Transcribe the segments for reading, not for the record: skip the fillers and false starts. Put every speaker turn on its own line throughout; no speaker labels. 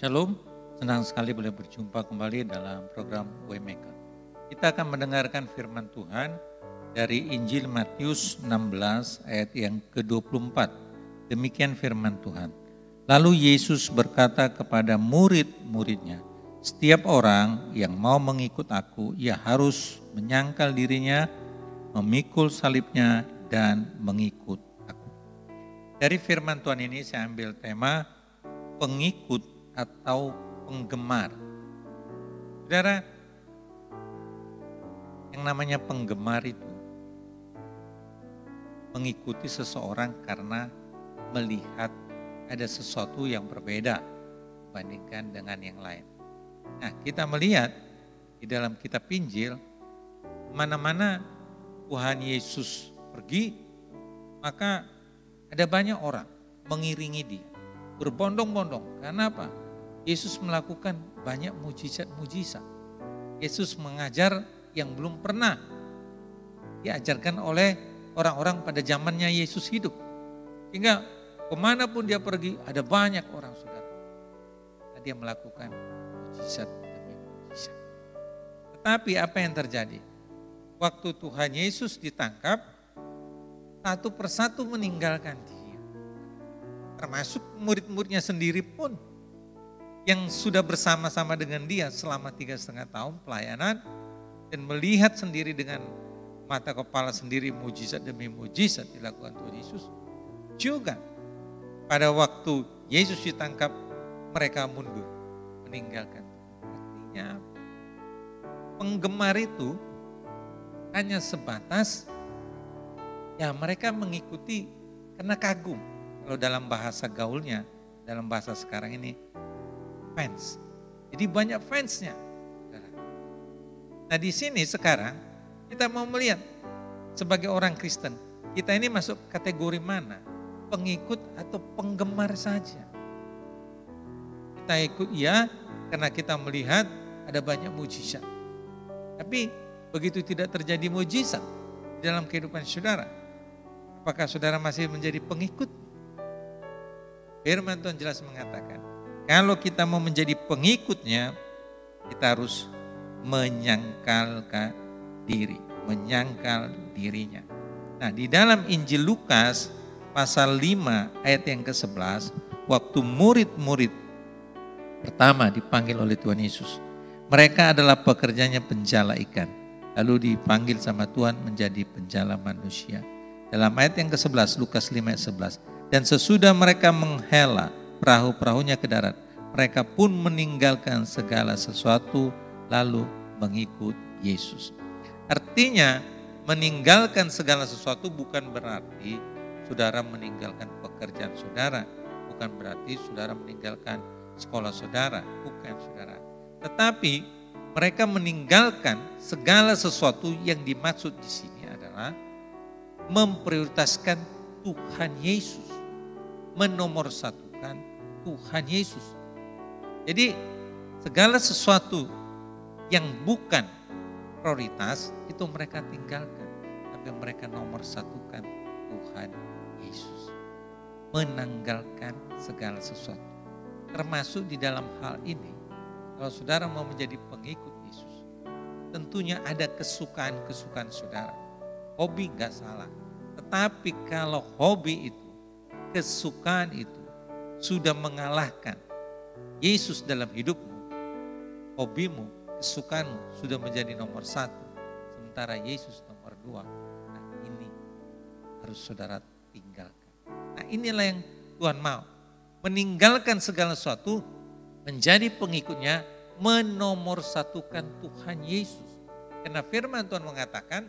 Shalom, senang sekali boleh berjumpa kembali dalam program Waymaker. Kita akan mendengarkan firman Tuhan dari Injil Matius 16 ayat yang ke-24. Demikian firman Tuhan. Lalu Yesus berkata kepada murid-muridnya, setiap orang yang mau mengikut aku, ia harus menyangkal dirinya, memikul salibnya, dan mengikut aku. Dari firman Tuhan ini saya ambil tema pengikut atau penggemar. Saudara, yang namanya penggemar itu mengikuti seseorang karena melihat ada sesuatu yang berbeda dibandingkan dengan yang lain. Nah, kita melihat di dalam kitab Injil, mana-mana Tuhan Yesus pergi, maka ada banyak orang mengiringi dia, berbondong-bondong. Karena apa? Yesus melakukan banyak mujizat-mujizat. Yesus mengajar yang belum pernah diajarkan oleh orang-orang pada zamannya Yesus hidup. Sehingga kemanapun dia pergi ada banyak orang, saudara. Nah, dia melakukan mujizat demi mujizat. Tetapi apa yang terjadi? Waktu Tuhan Yesus ditangkap, satu persatu meninggalkan dia. Termasuk murid-muridnya sendiri pun yang sudah bersama-sama dengan dia selama 3,5 tahun pelayanan dan melihat sendiri dengan mata kepala sendiri mujizat demi mujizat dilakukan Tuhan Yesus. Juga pada waktu Yesus ditangkap, mereka mundur, meninggalkan. Artinya penggemar itu hanya sebatas ya mereka mengikuti karena kagum. Kalau dalam bahasa gaulnya, dalam bahasa sekarang ini, fans. Jadi banyak fansnya. Nah di sini sekarang kita mau melihat sebagai orang Kristen, kita ini masuk kategori mana? Pengikut atau penggemar saja. Kita ikut ya karena kita melihat ada banyak mujizat. Tapi begitu tidak terjadi mujizat dalam kehidupan saudara, apakah saudara masih menjadi pengikut? Firman Tuhan jelas mengatakan, kalau kita mau menjadi pengikutnya, kita harus menyangkalkan diri, menyangkal dirinya. Nah, di dalam Injil Lukas pasal 5 ayat yang ke-11, waktu murid-murid pertama dipanggil oleh Tuhan Yesus, mereka adalah pekerjanya penjala ikan, lalu dipanggil sama Tuhan menjadi penjala manusia. Dalam ayat yang ke-11, Lukas 5 ayat 11, dan sesudah mereka menghela perahu-perahunya ke darat, mereka pun meninggalkan segala sesuatu lalu mengikut Yesus. Artinya meninggalkan segala sesuatu bukan berarti saudara meninggalkan pekerjaan saudara, bukan berarti saudara meninggalkan sekolah saudara, bukan saudara. Tetapi mereka meninggalkan segala sesuatu yang dimaksud di sini adalah memprioritaskan Tuhan Yesus, menomorsatukan Tuhan Yesus. Jadi segala sesuatu yang bukan prioritas itu mereka tinggalkan, tapi mereka nomorsatukan Tuhan Yesus. Menanggalkan segala sesuatu. Termasuk di dalam hal ini, kalau saudara mau menjadi pengikut Yesus, tentunya ada kesukaan-kesukaan saudara. Hobi enggak salah. Tetapi kalau hobi itu, kesukaan itu sudah mengalahkan Yesus dalam hidupmu, hobimu, kesukaanmu sudah menjadi nomor 1, sementara Yesus nomor 2. Nah ini harus saudara tinggalkan. Nah inilah yang Tuhan mau. Meninggalkan segala sesuatu, menjadi pengikutnya, menomorsatukan Tuhan Yesus. Karena firman Tuhan mengatakan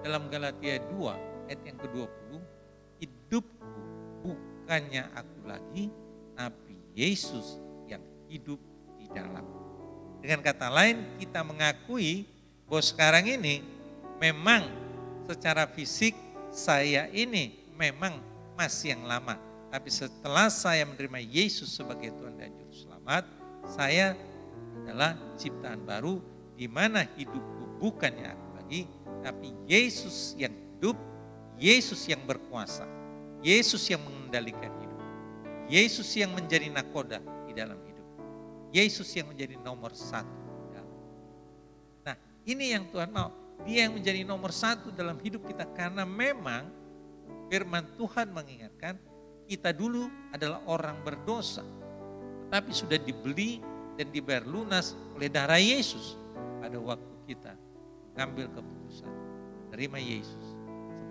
dalam Galatia 2 ayat yang ke-20, hidupku bukannya aku lagi, tapi Yesus yang hidup di dalam. Dengan kata lain, kita mengakui bahwa sekarang ini memang secara fisik saya ini memang masih yang lama. Tapi setelah saya menerima Yesus sebagai Tuhan dan Juru Selamat, saya adalah ciptaan baru di mana hidupku bukannya aku lagi, tapi Yesus yang hidup, Yesus yang berkuasa, Yesus yang mengendalikan hidup, Yesus yang menjadi nakoda di dalam hidup. Yesus yang menjadi nomor satu. Nah, ini yang Tuhan mau. Dia yang menjadi nomor satu dalam hidup kita. Karena memang firman Tuhan mengingatkan kita dulu adalah orang berdosa. Tetapi sudah dibeli dan dibayar lunas oleh darah Yesus. Pada waktu kita mengambil keputusan terima Yesus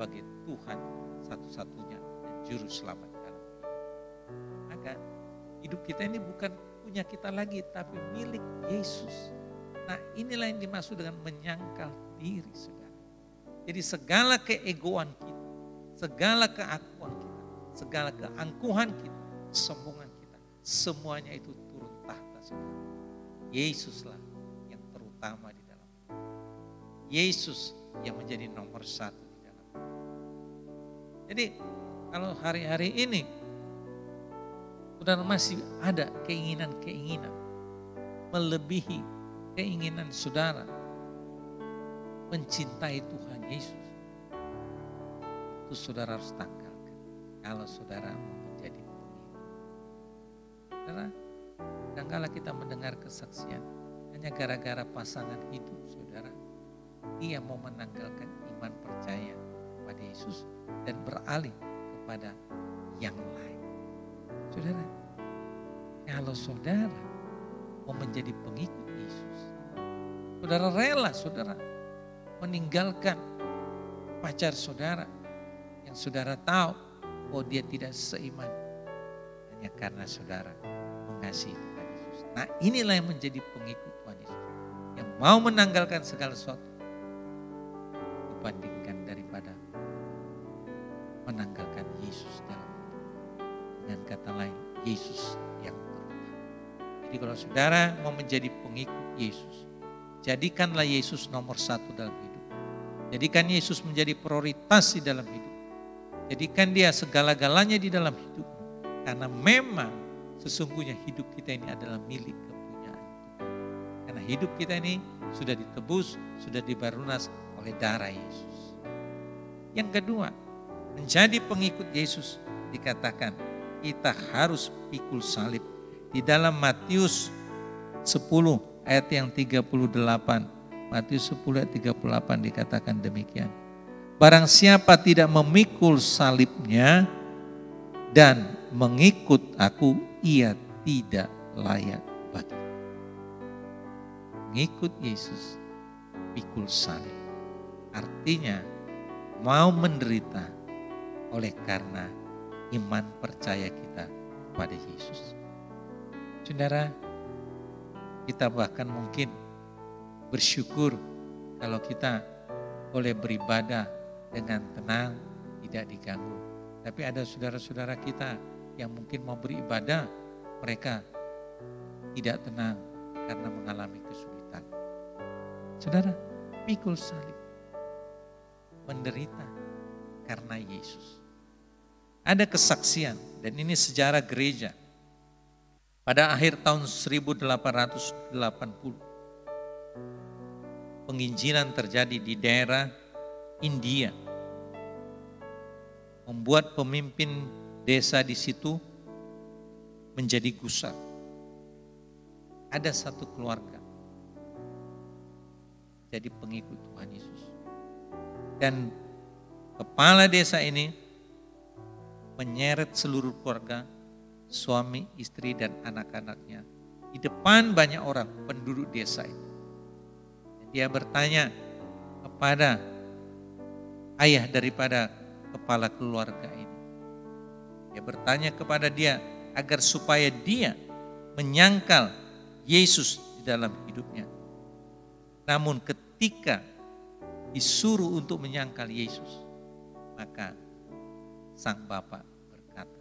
sebagai Tuhan satu-satunya dan juru selamat dalam hidup. Maka hidup kita ini bukan punya kita lagi, tapi milik Yesus. Nah, inilah yang dimaksud dengan menyangkal diri, saudara. Jadi segala keegoan kita, segala keakuan kita, segala keangkuhan kita, kesombongan kita, semuanya itu turun tahta, saudara. Yesuslah yang terutama di dalam. Yesus yang menjadi nomor satu di dalam. Jadi kalau hari-hari ini saudara masih ada keinginan-keinginan melebihi keinginan saudara mencintai Tuhan Yesus, itu saudara harus tanggalkan. Kalau saudara mau menjadi pengikut, saudara, kadang-kala kita mendengar kesaksian hanya gara-gara pasangan hidup saudara, dia mau menanggalkan iman percaya pada Yesus dan beralih kepada yang lain. Saudara, kalau saudara mau menjadi pengikut Yesus, saudara rela saudara meninggalkan pacar saudara yang saudara tahu bahwa dia tidak seiman hanya karena saudara mengasihi Tuhan Yesus. Nah, inilah yang menjadi pengikut Tuhan Yesus, yang mau menanggalkan segala sesuatu dibandingkan daripada menanggalkan Yesus dalam hidup. Dengan kata lain, Yesus yang terutama. Jadi kalau saudara mau menjadi pengikut Yesus, jadikanlah Yesus nomor satu dalam hidup. Jadikan Yesus menjadi prioritas di dalam hidup. Jadikan dia segala-galanya di dalam hidup. Karena memang sesungguhnya hidup kita ini adalah milik kepunyaan Tuhan. Karena hidup kita ini sudah ditebus, sudah dibarunas oleh darah Yesus. Yang kedua, menjadi pengikut Yesus dikatakan kita harus pikul salib. Di dalam Matius 10 ayat yang 38. Matius 10 ayat 38 dikatakan demikian. Barang siapa tidak memikul salibnya dan mengikut aku, ia tidak layak bagi. Mengikut Yesus, pikul salib. Artinya mau menderita oleh karena iman percaya kita pada Yesus. Saudara, kita bahkan mungkin bersyukur kalau kita boleh beribadah dengan tenang, tidak diganggu. Tapi ada saudara-saudara kita yang mungkin mau beribadah, mereka tidak tenang karena mengalami kesulitan. Saudara, pikul salib, menderita karena Yesus. Ada kesaksian dan ini sejarah gereja. Pada akhir tahun 1880, penginjilan terjadi di daerah India. Membuat pemimpin desa di situ menjadi gusar. Ada satu keluarga jadi pengikut Tuhan Yesus. Dan kepala desa ini menyeret seluruh keluarga, suami, istri, dan anak-anaknya di depan banyak orang penduduk desa itu. Dia bertanya kepada ayah daripada kepala keluarga ini. Dia bertanya kepada dia agar supaya dia menyangkal Yesus di dalam hidupnya. Namun ketika disuruh untuk menyangkal Yesus, maka sang bapak berkata,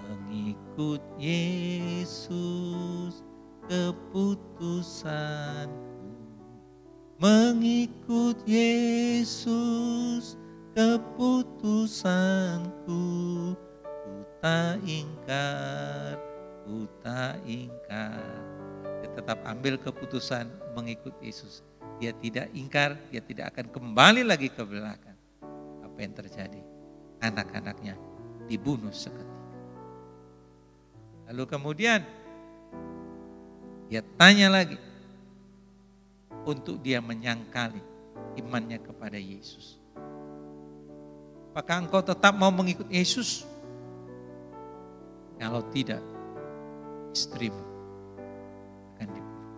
mengikut Yesus keputusanku, mengikut Yesus keputusanku, ku tak ingkar, ku tak ingkar. Dia tetap ambil keputusan mengikut Yesus. Dia tidak ingkar, dia tidak akan kembali lagi ke belakang. Apa yang terjadi? Anak-anaknya dibunuh seketika. Lalu kemudian Dia tanya lagi untuk dia menyangkali imannya kepada Yesus. Apakah engkau tetap mau mengikut Yesus? Kalau tidak, istrimu akan dibunuh.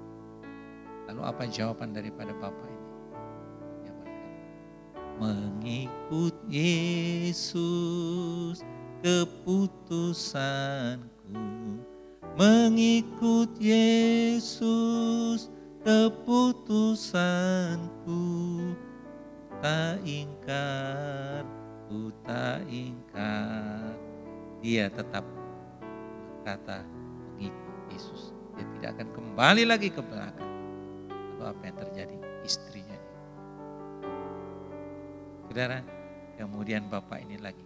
Lalu apa jawaban daripada Bapak ini? Dia berkata, mengikut Yesus keputusanku, mengikut Yesus keputusanku, tak ingkar, ku tak ingkar. Dia tetap berkata mengikut Yesus. Dia tidak akan kembali lagi ke belakang. Lalu apa yang terjadi? Istrinya. Saudara, kemudian Bapak ini lagi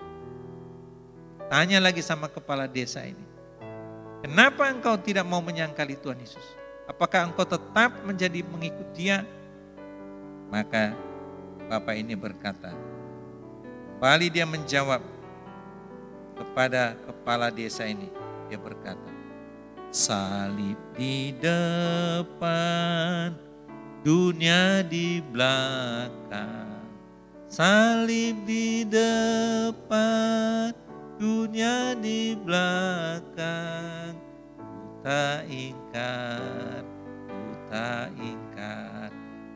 tanya lagi sama kepala desa ini. Kenapa engkau tidak mau menyangkali Tuhan Yesus? Apakah engkau tetap menjadi mengikut Dia? Maka Bapak ini berkata, kembali dia menjawab kepada kepala desa ini. Dia berkata, salib di depan, dunia di belakang. Salib di depan, dunia di belakang. Ku tak ingkar, ku tak ingkar.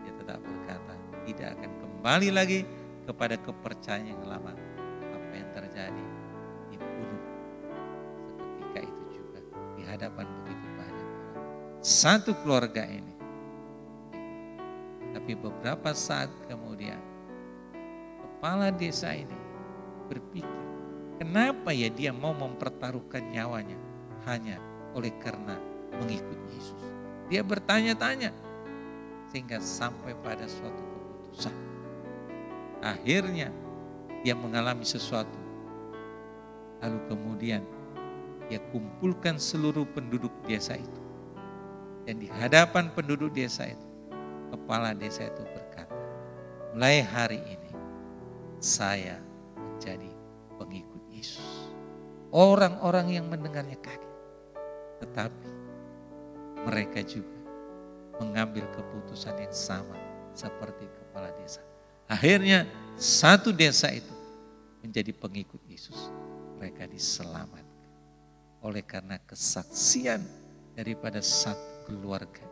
Dia tetap berkata, tidak akan kembali lagi kepada kepercayaan yang lama. Apa yang terjadi? Dibunuh. Seketika itu juga di hadapan begitu banyak orang. Satu keluarga ini. Tapi beberapa saat kemudian kepala desa ini berpikir, kenapa ya dia mau mempertaruhkan nyawanya hanya oleh karena mengikut Yesus. Dia bertanya-tanya sehingga sampai pada suatu keputusan. Akhirnya dia mengalami sesuatu. Lalu kemudian dia kumpulkan seluruh penduduk desa itu. Dan di hadapan penduduk desa itu, kepala desa itu berkata, mulai hari ini saya menjadi pengikut Yesus. Orang-orang yang mendengarnya kaget. Tetapi mereka juga mengambil keputusan yang sama seperti kepala desa. Akhirnya satu desa itu menjadi pengikut Yesus. Mereka diselamatkan. Oleh karena kesaksian daripada satu keluarga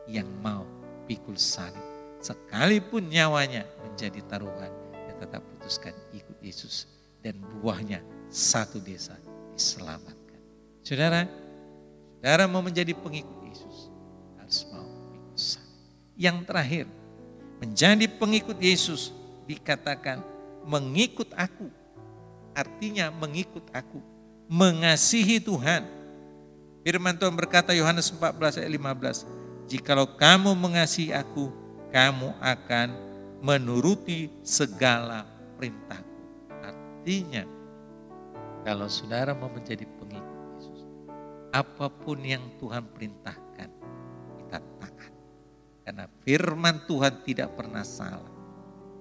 yang mau pikul salib. Sekalipun nyawanya menjadi taruhan, dia tetap putuskan ikut Yesus. Dan buahnya satu desa diselamatkan. Saudara mau menjadi pengikut Yesus, harus mau pikul salib. Yang terakhir, menjadi pengikut Yesus dikatakan mengikut aku. Artinya mengikut aku, mengasihi Tuhan. Firman Tuhan berkata Yohanes 14 ayat 15, jikalau kamu mengasihi aku, kamu akan menuruti segala perintahku. Artinya, kalau saudara mau menjadi pengikut Yesus, apapun yang Tuhan perintahkan, kita taat. Karena firman Tuhan tidak pernah salah.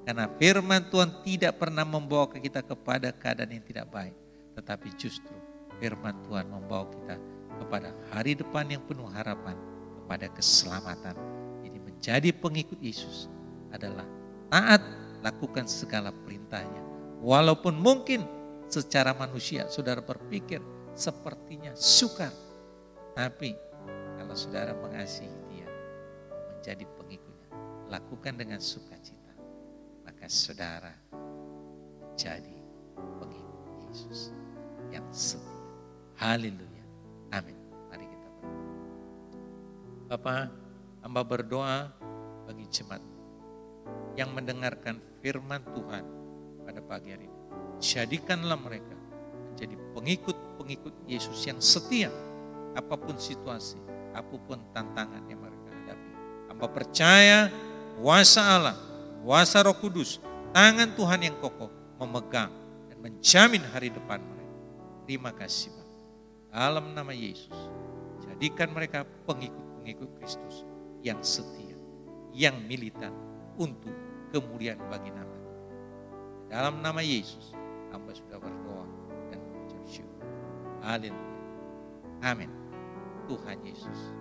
Karena firman Tuhan tidak pernah membawa kita kepada keadaan yang tidak baik. Tetapi justru firman Tuhan membawa kita kepada hari depan yang penuh harapan, kepada keselamatan. Jadi menjadi pengikut Yesus adalah taat, lakukan segala perintahnya. Walaupun mungkin secara manusia saudara berpikir sepertinya sukar. Tapi kalau saudara mengasihi Dia, menjadi pengikutnya, lakukan dengan sukacita. Maka saudara menjadi pengikut Yesus yang setia. Haleluya. Amin. Mari kita berdoa. Bapa, hamba berdoa bagi jemaat yang mendengarkan firman Tuhan pada pagi hari ini. Jadikanlah mereka menjadi pengikut-pengikut Yesus yang setia. Apapun situasi, apapun tantangan yang mereka hadapi. Hamba percaya kuasa Allah, kuasa Roh Kudus, tangan Tuhan yang kokoh memegang dan menjamin hari depan mereka. Terima kasih Bapak. Dalam nama Yesus, jadikan mereka pengikut-pengikut Kristus yang setia, yang militan untuk kemuliaan bagi nama. Dalam nama Yesus, hamba sudah berdoa dan mengucap syukur. Haleluya. Amin. Tuhan Yesus